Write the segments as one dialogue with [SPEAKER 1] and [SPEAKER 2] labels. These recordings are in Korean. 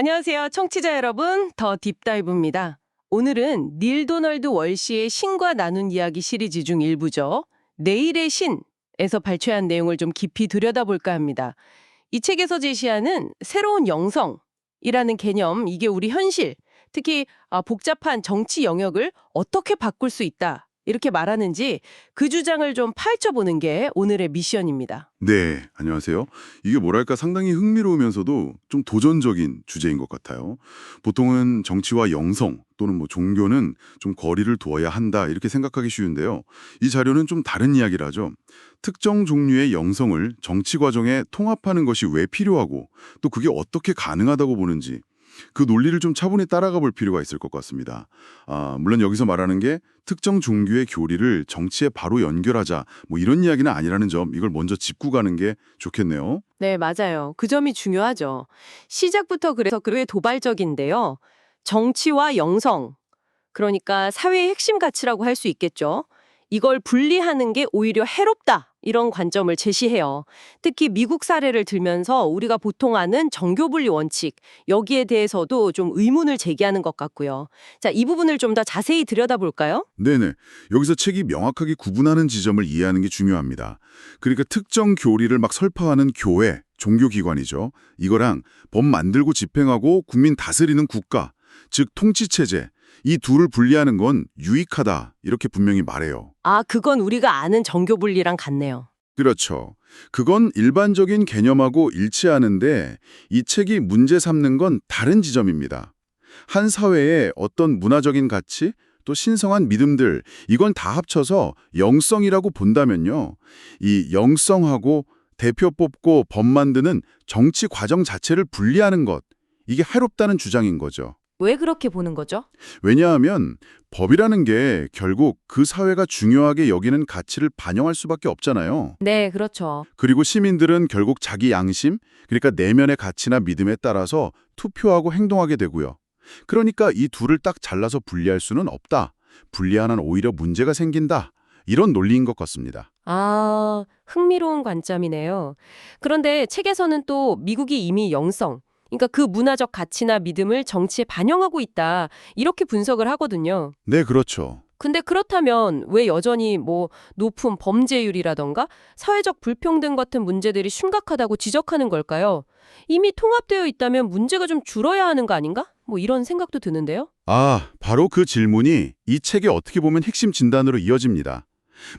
[SPEAKER 1] 안녕하세요. 청취자 여러분, 더 딥다이브입니다. 오늘은 닐 도널드 월시의 신과 나눈 이야기 시리즈 중 일부죠. 내일의 신에서 발췌한 내용을 좀 깊이 들여다볼까 합니다. 이 책에서 제시하는 새로운 영성이라는 개념, 이게 우리 현실, 특히 복잡한 정치 영역을 어떻게 바꿀 수 있다, 이렇게 말하는지 그 주장을 좀 파헤쳐보는 게 오늘의 미션입니다.
[SPEAKER 2] 네, 안녕하세요. 이게 뭐랄까 상당히 흥미로우면서도 좀 도전적인 주제인 것 같아요. 보통은 정치와 영성 또는 종교는 좀 거리를 두어야 한다 이렇게 생각하기 쉬운데요. 이 자료는 좀 다른 이야기를 하죠. 특정 종류의 영성을 정치 과정에 통합하는 것이 왜 필요하고 또 그게 어떻게 가능하다고 보는지 그 논리를 좀 차분히 따라가 볼 필요가 있을 것 같습니다. 물론 여기서 말하는 게 특정 종교의 교리를 정치에 바로 연결하자 이런 이야기는 아니라는 점, 이걸 먼저 짚고 가는 게 좋겠네요.
[SPEAKER 1] 네, 맞아요. 그 점이 중요하죠. 시작부터 그래서 그게 도발적인데요. 정치와 영성, 그러니까 사회의 핵심 가치라고 할 수 있겠죠. 이걸 분리하는 게 오히려 해롭다, 이런 관점을 제시해요. 특히 미국 사례를 들면서 우리가 보통 아는 정교분리 원칙, 여기에 대해서도 좀 의문을 제기하는 것 같고요. 자, 이 부분을 좀 더 자세히 들여다볼까요?
[SPEAKER 2] 네네. 여기서 책이 명확하게 구분하는 지점을 이해하는 게 중요합니다. 그러니까 특정 교리를 막 설파하는 교회, 종교기관이죠. 이거랑 법 만들고 집행하고 국민 다스리는 국가, 즉 통치체제, 이 둘을 분리하는 건 유익하다 이렇게 분명히 말해요.
[SPEAKER 1] 아, 그건 우리가 아는 정교분리랑 같네요.
[SPEAKER 2] 그렇죠. 그건 일반적인 개념하고 일치하는데 이 책이 문제 삼는 건 다른 지점입니다. 한 사회의 어떤 문화적인 가치, 또 신성한 믿음들, 이건 다 합쳐서 영성이라고 본다면요. 이 영성하고 대표 뽑고 법 만드는 정치 과정 자체를 분리하는 것, 이게 해롭다는 주장인 거죠.
[SPEAKER 1] 왜 그렇게 보는 거죠?
[SPEAKER 2] 왜냐하면 법이라는 게 결국 그 사회가 중요하게 여기는 가치를 반영할 수밖에 없잖아요.
[SPEAKER 1] 네, 그렇죠.
[SPEAKER 2] 그리고 시민들은 결국 자기 양심, 그러니까 내면의 가치나 믿음에 따라서 투표하고 행동하게 되고요. 그러니까 이 둘을 딱 잘라서 분리할 수는 없다. 분리하면 오히려 문제가 생긴다. 이런 논리인 것 같습니다.
[SPEAKER 1] 아, 흥미로운 관점이네요. 그런데 책에서는 또 미국이 이미 영성, 그러니까 그 문화적 가치나 믿음을 정치에 반영하고 있다, 이렇게 분석을 하거든요.
[SPEAKER 2] 네, 그렇죠.
[SPEAKER 1] 근데 그렇다면 왜 여전히 높은 범죄율이라던가 사회적 불평등 같은 문제들이 심각하다고 지적하는 걸까요? 이미 통합되어 있다면 문제가 좀 줄어야 하는 거 아닌가? 이런 생각도 드는데요.
[SPEAKER 2] 바로 그 질문이 이 책의 어떻게 보면 핵심 진단으로 이어집니다.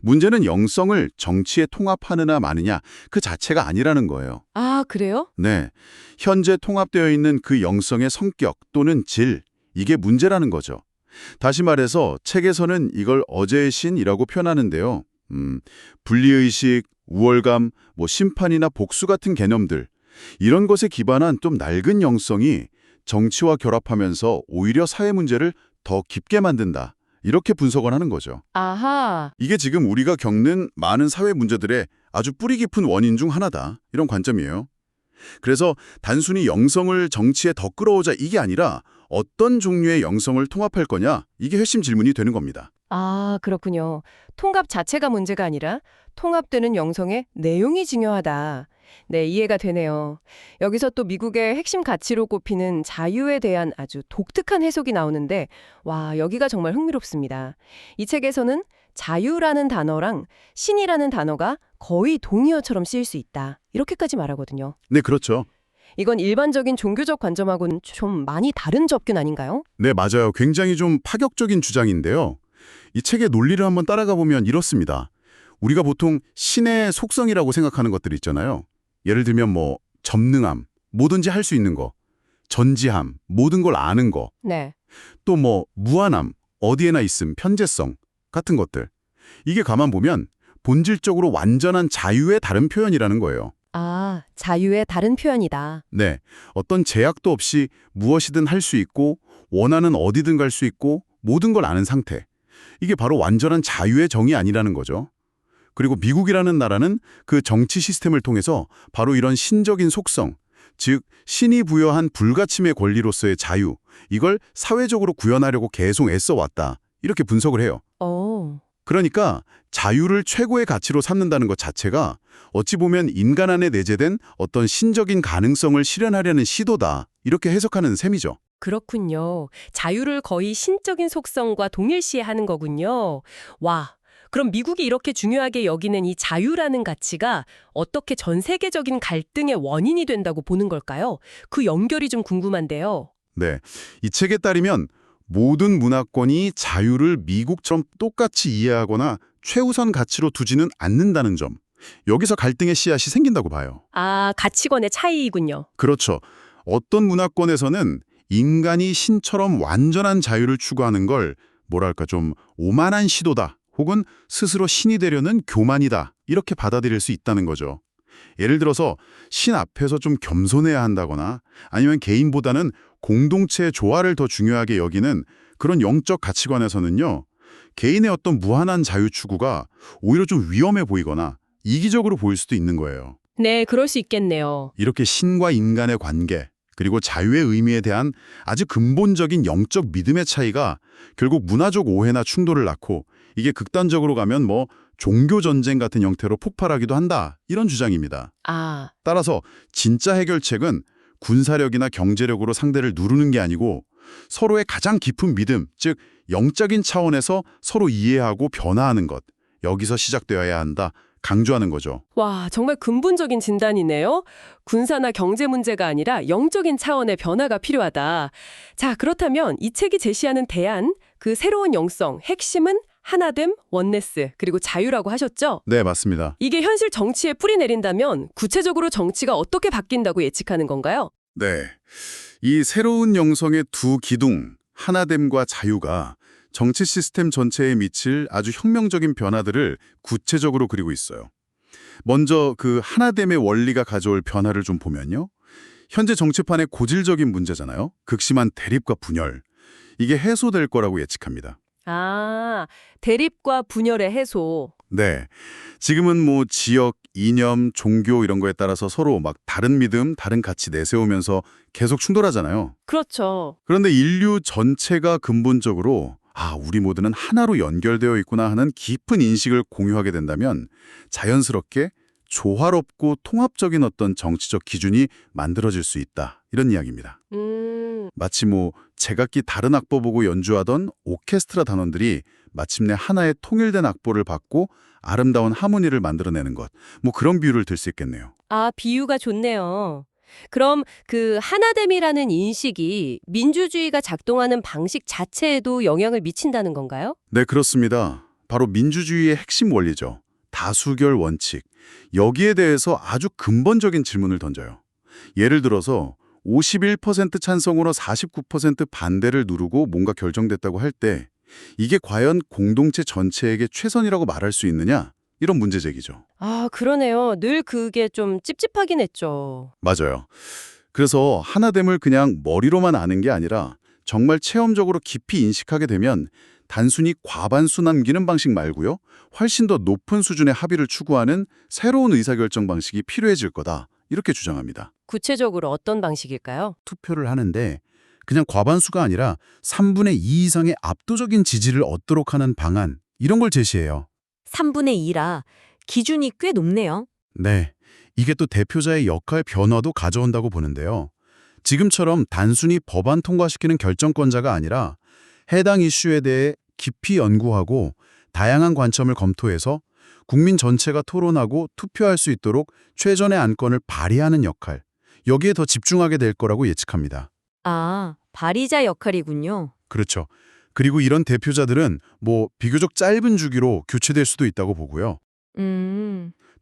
[SPEAKER 2] 문제는 영성을 정치에 통합하느냐 마느냐 그 자체가 아니라는 거예요.
[SPEAKER 1] 아, 그래요?
[SPEAKER 2] 네, 현재 통합되어 있는 그 영성의 성격 또는 질, 이게 문제라는 거죠. 다시 말해서 책에서는 이걸 어제의 신이라고 표현하는데요. 분리의식, 우월감, 심판이나 복수 같은 개념들, 이런 것에 기반한 좀 낡은 영성이 정치와 결합하면서 오히려 사회 문제를 더 깊게 만든다. 이렇게 분석을 하는 거죠.
[SPEAKER 1] 아하.
[SPEAKER 2] 이게 지금 우리가 겪는 많은 사회 문제들의 아주 뿌리 깊은 원인 중 하나다. 이런 관점이에요. 그래서 단순히 영성을 정치에 더 끌어오자 이게 아니라 어떤 종류의 영성을 통합할 거냐, 이게 핵심 질문이 되는 겁니다.
[SPEAKER 1] 아, 그렇군요. 통합 자체가 문제가 아니라 통합되는 영성의 내용이 중요하다. 네, 이해가 되네요. 여기서 또 미국의 핵심 가치로 꼽히는 자유에 대한 아주 독특한 해석이 나오는데, 와, 여기가 정말 흥미롭습니다. 이 책에서는 자유라는 단어랑 신이라는 단어가 거의 동의어처럼 쓰일 수 있다, 이렇게까지 말하거든요.
[SPEAKER 2] 네, 그렇죠.
[SPEAKER 1] 이건 일반적인 종교적 관점하고는 좀 많이 다른 접근 아닌가요?
[SPEAKER 2] 네, 맞아요. 굉장히 좀 파격적인 주장인데요. 이 책의 논리를 한번 따라가 보면 이렇습니다. 우리가 보통 신의 속성이라고 생각하는 것들이 있잖아요. 예를 들면 전능함, 뭐든지 할 수 있는 거, 전지함, 모든 걸 아는 거,
[SPEAKER 1] 네.
[SPEAKER 2] 또 무한함, 어디에나 있음, 편재성 같은 것들. 이게 가만 보면 본질적으로 완전한 자유의 다른 표현이라는 거예요.
[SPEAKER 1] 아, 자유의 다른 표현이다.
[SPEAKER 2] 네, 어떤 제약도 없이 무엇이든 할 수 있고 원하는 어디든 갈 수 있고 모든 걸 아는 상태. 이게 바로 완전한 자유의 정의 아니라는 거죠. 그리고 미국이라는 나라는 그 정치 시스템을 통해서 바로 이런 신적인 속성, 즉 신이 부여한 불가침의 권리로서의 자유, 이걸 사회적으로 구현하려고 계속 애써왔다. 이렇게 분석을 해요. 그러니까 자유를 최고의 가치로 삼는다는 것 자체가 어찌 보면 인간 안에 내재된 어떤 신적인 가능성을 실현하려는 시도다. 이렇게 해석하는 셈이죠.
[SPEAKER 3] 그렇군요. 자유를 거의 신적인 속성과 동일시하는 거군요. 와, 그럼 미국이 이렇게 중요하게 여기는 이 자유라는 가치가 어떻게 전 세계적인 갈등의 원인이 된다고 보는 걸까요? 그 연결이 좀 궁금한데요.
[SPEAKER 2] 네, 이 책에 따르면 모든 문화권이 자유를 미국처럼 똑같이 이해하거나 최우선 가치로 두지는 않는다는 점. 여기서 갈등의 씨앗이 생긴다고 봐요.
[SPEAKER 3] 아, 가치관의 차이이군요.
[SPEAKER 2] 그렇죠. 어떤 문화권에서는 인간이 신처럼 완전한 자유를 추구하는 걸 뭐랄까 좀 오만한 시도다 혹은 스스로 신이 되려는 교만이다 이렇게 받아들일 수 있다는 거죠. 예를 들어서 신 앞에서 좀 겸손해야 한다거나 아니면 개인보다는 공동체의 조화를 더 중요하게 여기는 그런 영적 가치관에서는요. 개인의 어떤 무한한 자유 추구가 오히려 좀 위험해 보이거나 이기적으로 보일 수도 있는 거예요.
[SPEAKER 3] 네, 그럴 수 있겠네요.
[SPEAKER 2] 이렇게 신과 인간의 관계, 그리고 자유의 의미에 대한 아주 근본적인 영적 믿음의 차이가 결국 문화적 오해나 충돌을 낳고 이게 극단적으로 가면 뭐 종교 전쟁 같은 형태로 폭발하기도 한다. 이런 주장입니다.
[SPEAKER 3] 아,
[SPEAKER 2] 따라서 진짜 해결책은 군사력이나 경제력으로 상대를 누르는 게 아니고 서로의 가장 깊은 믿음, 즉 영적인 차원에서 서로 이해하고 변화하는 것. 여기서 시작되어야 한다. 강조하는 거죠.
[SPEAKER 3] 와, 정말 근본적인 진단이네요. 군사나 경제 문제가 아니라 영적인 차원의 변화가 필요하다. 자, 그렇다면 이 책이 제시하는 대안, 그 새로운 영성, 핵심은 하나됨, 원네스, 그리고 자유라고 하셨죠?
[SPEAKER 2] 네, 맞습니다.
[SPEAKER 3] 이게 현실 정치에 뿌리 내린다면 구체적으로 정치가 어떻게 바뀐다고 예측하는 건가요?
[SPEAKER 2] 네. 이 새로운 영성의 두 기둥, 하나됨과 자유가 정치 시스템 전체에 미칠 아주 혁명적인 변화들을 구체적으로 그리고 있어요. 먼저 그 하나됨의 원리가 가져올 변화를 좀 보면요. 현재 정치판의 고질적인 문제잖아요. 극심한 대립과 분열. 이게 해소될 거라고 예측합니다.
[SPEAKER 3] 아, 대립과 분열의 해소.
[SPEAKER 2] 네. 지금은 뭐 지역, 이념, 종교 이런 거에 따라서 서로 막 다른 믿음, 다른 가치 내세우면서 계속 충돌하잖아요.
[SPEAKER 3] 그렇죠.
[SPEAKER 2] 그런데 인류 전체가 근본적으로 우리 모두는 하나로 연결되어 있구나 하는 깊은 인식을 공유하게 된다면 자연스럽게 조화롭고 통합적인 어떤 정치적 기준이 만들어질 수 있다. 이런 이야기입니다. 마치 뭐 제각기 다른 악보 보고 연주하던 오케스트라 단원들이 마침내 하나의 통일된 악보를 받고 아름다운 하모니를 만들어내는 것. 뭐 그런 비유를 들 수 있겠네요.
[SPEAKER 3] 아, 비유가 좋네요. 그럼 그 하나됨이라는 인식이 민주주의가 작동하는 방식 자체에도 영향을 미친다는 건가요?
[SPEAKER 2] 네, 그렇습니다. 바로 민주주의의 핵심 원리죠. 다수결 원칙. 여기에 대해서 아주 근본적인 질문을 던져요. 예를 들어서 51% 찬성으로 49% 반대를 누르고 뭔가 결정됐다고 할 때 이게 과연 공동체 전체에게 최선이라고 말할 수 있느냐? 이런 문제 제기죠.
[SPEAKER 3] 아, 그러네요. 늘 그게 좀 찝찝하긴 했죠.
[SPEAKER 2] 맞아요. 그래서 하나됨을 그냥 머리로만 아는 게 아니라 정말 체험적으로 깊이 인식하게 되면 단순히 과반수 남기는 방식 말고요. 훨씬 더 높은 수준의 합의를 추구하는 새로운 의사결정 방식이 필요해질 거다. 이렇게 주장합니다.
[SPEAKER 3] 구체적으로 어떤 방식일까요?
[SPEAKER 4] 투표를 하는데 그냥 과반수가 아니라 3분의 2 이상의 압도적인 지지를 얻도록 하는 방안, 이런 걸 제시해요.
[SPEAKER 5] 3분의 2라 기준이 꽤 높네요.
[SPEAKER 4] 네, 이게 또 대표자의 역할 변화도 가져온다고 보는데요. 지금처럼 단순히 법안 통과시키는 결정권자가 아니라 해당 이슈에 대해 깊이 연구하고 다양한 관점을 검토해서 국민 전체가 토론하고 투표할 수 있도록 최전의 안건을 발의하는 역할, 여기에 더 집중하게 될 거라고 예측합니다.
[SPEAKER 5] 아, 발의자 역할이군요.
[SPEAKER 4] 그렇죠. 그리고 이런 대표자들은 뭐 비교적 짧은 주기로 교체될 수도 있다고 보고요.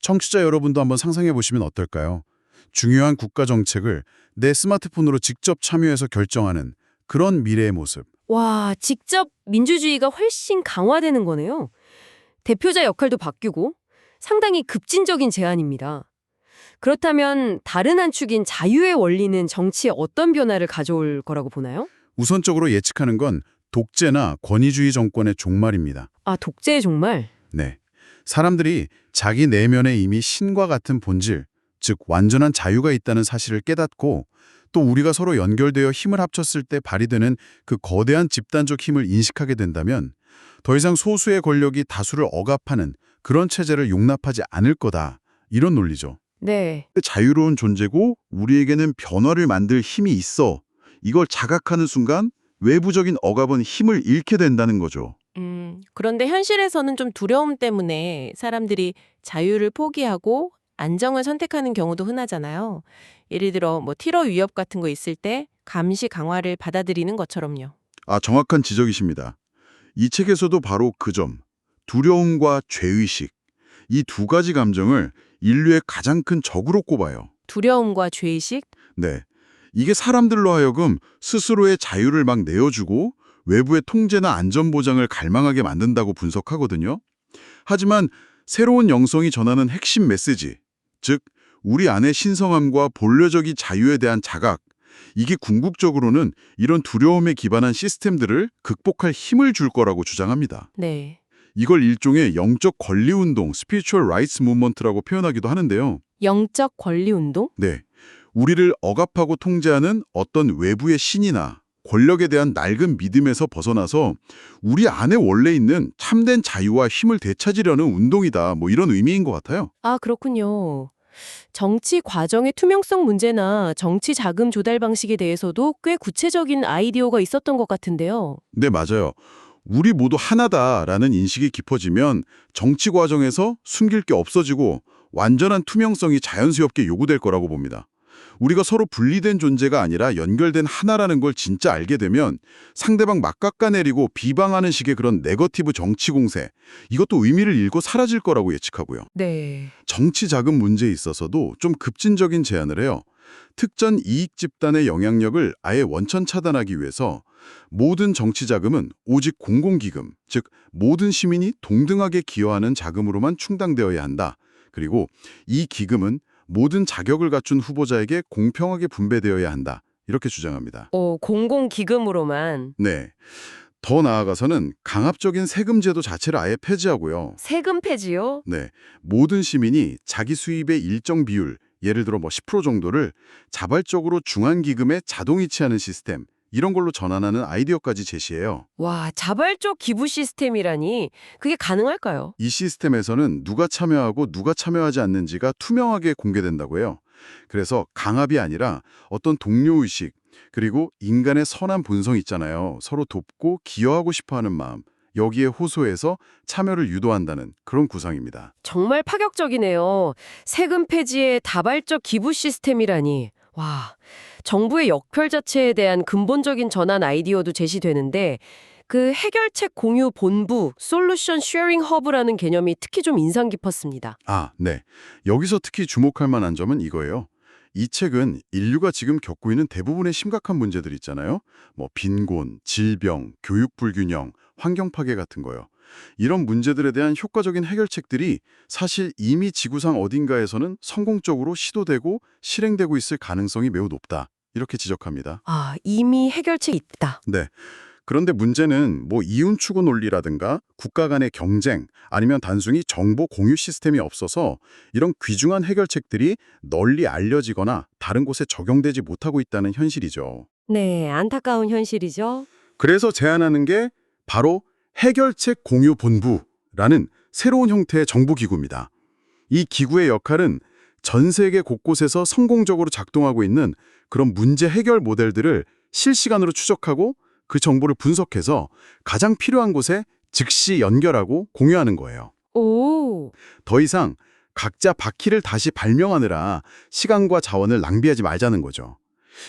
[SPEAKER 4] 청취자 여러분도 한번 상상해 보시면 어떨까요? 중요한 국가 정책을 내 스마트폰으로 직접 참여해서 결정하는 그런 미래의 모습.
[SPEAKER 5] 와, 직접 민주주의가 훨씬 강화되는 거네요. 대표자 역할도 바뀌고 상당히 급진적인 제안입니다. 그렇다면 다른 한 축인 자유의 원리는 정치에 어떤 변화를 가져올 거라고 보나요?
[SPEAKER 4] 우선적으로 예측하는 건 독재나 권위주의 정권의 종말입니다.
[SPEAKER 5] 아, 독재의 종말?
[SPEAKER 4] 네. 사람들이 자기 내면에 이미 신과 같은 본질, 즉 완전한 자유가 있다는 사실을 깨닫고 또 우리가 서로 연결되어 힘을 합쳤을 때 발휘되는 그 거대한 집단적 힘을 인식하게 된다면 더 이상 소수의 권력이 다수를 억압하는 그런 체제를 용납하지 않을 거다. 이런 논리죠.
[SPEAKER 5] 네.
[SPEAKER 4] 자유로운 존재고 우리에게는 변화를 만들 힘이 있어. 이걸 자각하는 순간 외부적인 억압은 힘을 잃게 된다는 거죠.
[SPEAKER 1] 그런데 현실에서는 좀 두려움 때문에 사람들이 자유를 포기하고 안정을 선택하는 경우도 흔하잖아요. 예를 들어 티러 위협 같은 거 있을 때 감시 강화를 받아들이는 것처럼요.
[SPEAKER 4] 아, 정확한 지적이십니다. 이 책에서도 바로 그 점, 두려움과 죄의식, 이 두 가지 감정을 인류의 가장 큰 적으로 꼽아요.
[SPEAKER 1] 두려움과 죄의식?
[SPEAKER 4] 네. 이게 사람들로 하여금 스스로의 자유를 막 내어주고 외부의 통제나 안전보장을 갈망하게 만든다고 분석하거든요. 하지만 새로운 영성이 전하는 핵심 메시지, 즉 우리 안의 신성함과 본래적인 자유에 대한 자각, 이게 궁극적으로는 이런 두려움에 기반한 시스템들을 극복할 힘을 줄 거라고 주장합니다.
[SPEAKER 1] 네.
[SPEAKER 4] 이걸 일종의 영적 권리 운동, spiritual rights movement라고 표현하기도 하는데요.
[SPEAKER 1] 영적 권리 운동?
[SPEAKER 4] 네. 우리를 억압하고 통제하는 어떤 외부의 신이나 권력에 대한 낡은 믿음에서 벗어나서 우리 안에 원래 있는 참된 자유와 힘을 되찾으려는 운동이다. 이런 의미인 것 같아요.
[SPEAKER 1] 아, 그렇군요. 정치 과정의 투명성 문제나 정치 자금 조달 방식에 대해서도 꽤 구체적인 아이디어가 있었던 것 같은데요.
[SPEAKER 4] 네, 맞아요. 우리 모두 하나다라는 인식이 깊어지면 정치 과정에서 숨길 게 없어지고 완전한 투명성이 자연스럽게 요구될 거라고 봅니다. 우리가 서로 분리된 존재가 아니라 연결된 하나라는 걸 진짜 알게 되면 상대방 막 깎아내리고 비방하는 식의 그런 네거티브 정치 공세, 이것도 의미를 잃고 사라질 거라고 예측하고요.
[SPEAKER 1] 네.
[SPEAKER 4] 정치 자금 문제에 있어서도 좀 급진적인 제안을 해요. 특정 이익 집단의 영향력을 아예 원천 차단하기 위해서 모든 정치 자금은 오직 공공기금, 즉 모든 시민이 동등하게 기여하는 자금으로만 충당되어야 한다. 그리고 이 기금은 모든 자격을 갖춘 후보자에게 공평하게 분배되어야 한다. 이렇게 주장합니다.
[SPEAKER 1] 공공기금으로만.
[SPEAKER 4] 네. 더 나아가서는 강압적인 세금 제도 자체를 아예 폐지하고요.
[SPEAKER 1] 세금 폐지요?
[SPEAKER 4] 네. 모든 시민이 자기 수입의 일정 비율, 예를 들어 10% 정도를 자발적으로 중앙기금에 자동 이체하는 시스템, 이런 걸로 전환하는 아이디어까지 제시해요.
[SPEAKER 1] 와, 자발적 기부 시스템이라니 그게 가능할까요?
[SPEAKER 4] 이 시스템에서는 누가 참여하고 누가 참여하지 않는지가 투명하게 공개된다고 해요. 그래서 강압이 아니라 어떤 동료의식, 그리고 인간의 선한 본성 있잖아요. 서로 돕고 기여하고 싶어하는 마음, 여기에 호소해서 참여를 유도한다는 그런 구상입니다.
[SPEAKER 1] 정말 파격적이네요. 세금 폐지의 다발적 기부 시스템이라니. 와, 정부의 역할 자체에 대한 근본적인 전환 아이디어도 제시되는데 그 해결책 공유 본부, 솔루션 쉐어링 허브라는 개념이 특히 좀 인상 깊었습니다.
[SPEAKER 4] 아, 네. 여기서 특히 주목할 만한 점은 이거예요. 이 책은 인류가 지금 겪고 있는 대부분의 심각한 문제들 있잖아요. 빈곤, 질병, 교육 불균형, 환경 파괴 같은 거요. 이런 문제들에 대한 효과적인 해결책들이 사실 이미 지구상 어딘가에서는 성공적으로 시도되고 실행되고 있을 가능성이 매우 높다. 이렇게 지적합니다.
[SPEAKER 1] 아, 이미 해결책이 있다.
[SPEAKER 4] 네. 그런데 문제는 이윤 추구 논리라든가 국가 간의 경쟁 아니면 단순히 정보 공유 시스템이 없어서 이런 귀중한 해결책들이 널리 알려지거나 다른 곳에 적용되지 못하고 있다는 현실이죠.
[SPEAKER 1] 네, 안타까운 현실이죠.
[SPEAKER 4] 그래서 제안하는 게 바로 해결책 공유 본부라는 새로운 형태의 정부기구입니다. 이 기구의 역할은 전 세계 곳곳에서 성공적으로 작동하고 있는 그런 문제 해결 모델들을 실시간으로 추적하고 그 정보를 분석해서 가장 필요한 곳에 즉시 연결하고 공유하는 거예요.
[SPEAKER 1] 오,
[SPEAKER 4] 더 이상 각자 바퀴를 다시 발명하느라 시간과 자원을 낭비하지 말자는 거죠.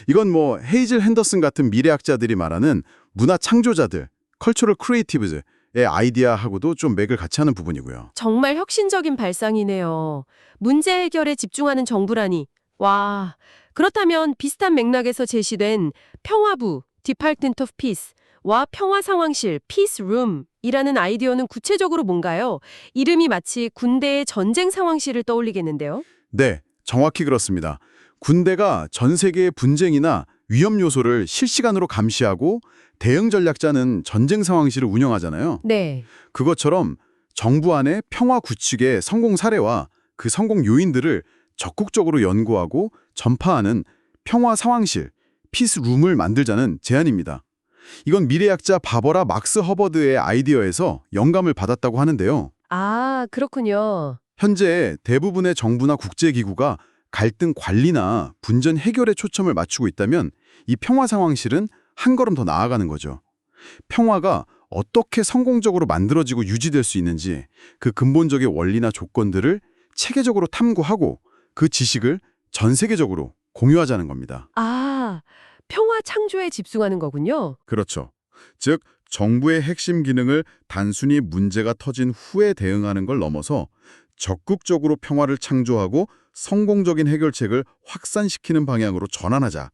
[SPEAKER 4] 이건 헤이즐 핸더슨 같은 미래학자들이 말하는 문화 창조자들, 컬처럴 크리에이티브즈의 아이디어하고도 좀 맥을 같이 하는 부분이고요.
[SPEAKER 1] 정말 혁신적인 발상이네요. 문제 해결에 집중하는 정부라니. 와, 그렇다면 비슷한 맥락에서 제시된 평화부, Department of Peace와 평화상황실, Peace Room이라는 아이디어는 구체적으로 뭔가요? 이름이 마치 군대의 전쟁 상황실을 떠올리겠는데요.
[SPEAKER 4] 네, 정확히 그렇습니다. 군대가 전 세계의 분쟁이나 위험 요소를 실시간으로 감시하고 대응 전략 짜는 전쟁 상황실을 운영하잖아요.
[SPEAKER 1] 네.
[SPEAKER 4] 그것처럼 정부 안의 평화 구축의 성공 사례와 그 성공 요인들을 적극적으로 연구하고 전파하는 평화 상황실, 피스룸을 만들자는 제안입니다. 이건 미래학자 바버라 막스 허버드의 아이디어에서 영감을 받았다고 하는데요.
[SPEAKER 1] 아, 그렇군요.
[SPEAKER 4] 현재 대부분의 정부나 국제기구가 갈등 관리나 분쟁 해결에 초점을 맞추고 있다면 이 평화 상황실은 한 걸음 더 나아가는 거죠. 평화가 어떻게 성공적으로 만들어지고 유지될 수 있는지 그 근본적인 원리나 조건들을 체계적으로 탐구하고 그 지식을 전 세계적으로 공유하자는 겁니다.
[SPEAKER 3] 아, 평화 창조에 집중하는 거군요.
[SPEAKER 4] 그렇죠. 즉, 정부의 핵심 기능을 단순히 문제가 터진 후에 대응하는 걸 넘어서 적극적으로 평화를 창조하고 성공적인 해결책을 확산시키는 방향으로 전환하자.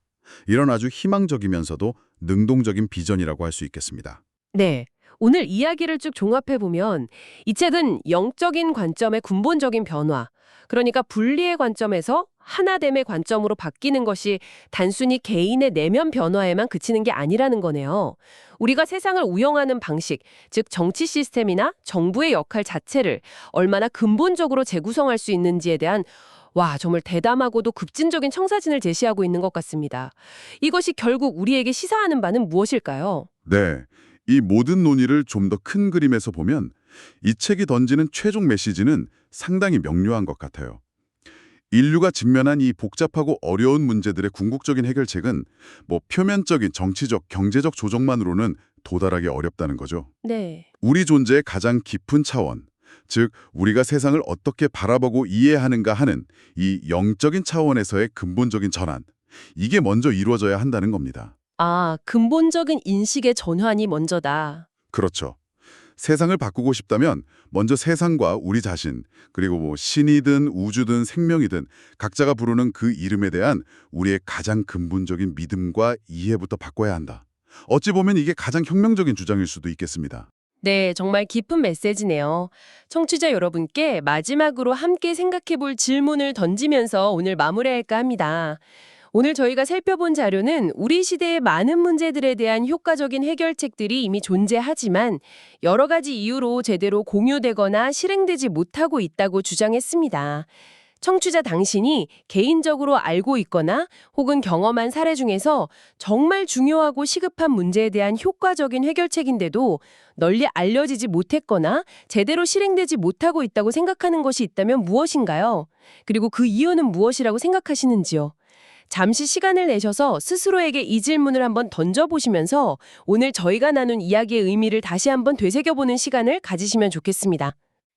[SPEAKER 4] 이런 아주 희망적이면서도 능동적인 비전이라고 할 수 있겠습니다.
[SPEAKER 3] 네. 오늘 이야기를 쭉 종합해보면 이 책은 영적인 관점의 근본적인 변화, 그러니까 분리의 관점에서 하나됨의 관점으로 바뀌는 것이 단순히 개인의 내면 변화에만 그치는 게 아니라는 거네요. 우리가 세상을 운영하는 방식, 즉 정치 시스템이나 정부의 역할 자체를 얼마나 근본적으로 재구성할 수 있는지에 대한 정말 대담하고도 급진적인 청사진을 제시하고 있는 것 같습니다. 이것이 결국 우리에게 시사하는 바는 무엇일까요?
[SPEAKER 2] 네, 이 모든 논의를 좀 더 큰 그림에서 보면 이 책이 던지는 최종 메시지는 상당히 명료한 것 같아요. 인류가 직면한 이 복잡하고 어려운 문제들의 궁극적인 해결책은 뭐 표면적인 정치적, 경제적 조정만으로는 도달하기 어렵다는 거죠.
[SPEAKER 3] 네.
[SPEAKER 2] 우리 존재의 가장 깊은 차원, 즉 우리가 세상을 어떻게 바라보고 이해하는가 하는 이 영적인 차원에서의 근본적인 전환, 이게 먼저 이루어져야 한다는 겁니다.
[SPEAKER 3] 아, 근본적인 인식의 전환이 먼저다.
[SPEAKER 2] 그렇죠. 세상을 바꾸고 싶다면 먼저 세상과 우리 자신, 그리고 뭐 신이든 우주든 생명이든 각자가 부르는 그 이름에 대한 우리의 가장 근본적인 믿음과 이해부터 바꿔야 한다. 어찌 보면 이게 가장 혁명적인 주장일 수도 있겠습니다.
[SPEAKER 3] 네, 정말 깊은 메시지네요. 청취자 여러분께 마지막으로 함께 생각해 볼 질문을 던지면서 오늘 마무리할까 합니다. 오늘 저희가 살펴본 자료는 우리 시대의 많은 문제들에 대한 효과적인 해결책들이 이미 존재하지만 여러 가지 이유로 제대로 공유되거나 실행되지 못하고 있다고 주장했습니다. 청취자 당신이 개인적으로 알고 있거나 혹은 경험한 사례 중에서 정말 중요하고 시급한 문제에 대한 효과적인 해결책인데도 널리 알려지지 못했거나 제대로 실행되지 못하고 있다고 생각하는 것이 있다면 무엇인가요? 그리고 그 이유는 무엇이라고 생각하시는지요? 잠시 시간을 내셔서 스스로에게 이 질문을 한번 던져보시면서 오늘 저희가 나눈 이야기의 의미를 다시 한번 되새겨보는 시간을 가지시면 좋겠습니다.